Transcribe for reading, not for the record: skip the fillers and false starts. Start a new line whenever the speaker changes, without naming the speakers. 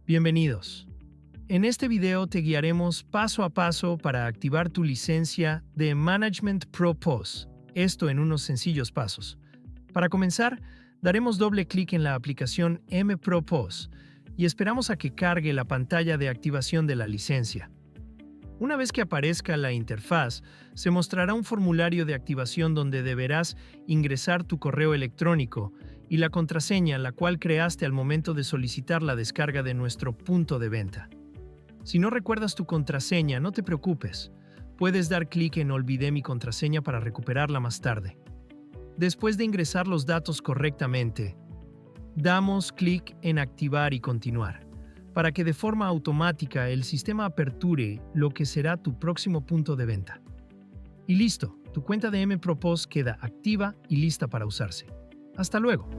Bienvenidos. En este video te guiaremos paso a paso para activar tu licencia de ManagementPro POS, esto en unos sencillos pasos. Para comenzar, daremos doble clic en la aplicación MPRO POS y esperamos a que cargue la pantalla de activación de la licencia. Una vez que aparezca la interfaz, se mostrará un formulario de activación donde deberás ingresar tu correo electrónico y la contraseña la cual creaste al momento de solicitar la descarga de nuestro punto de venta. Si no recuerdas tu contraseña, no te preocupes. Puedes dar clic en Olvidé mi contraseña para recuperarla más tarde. Después de ingresar los datos correctamente, damos clic en Activar y Continuar, para que de forma automática el sistema aperture lo que será tu próximo punto de venta. Y listo, tu cuenta de MPRO POS queda activa y lista para usarse. ¡Hasta luego!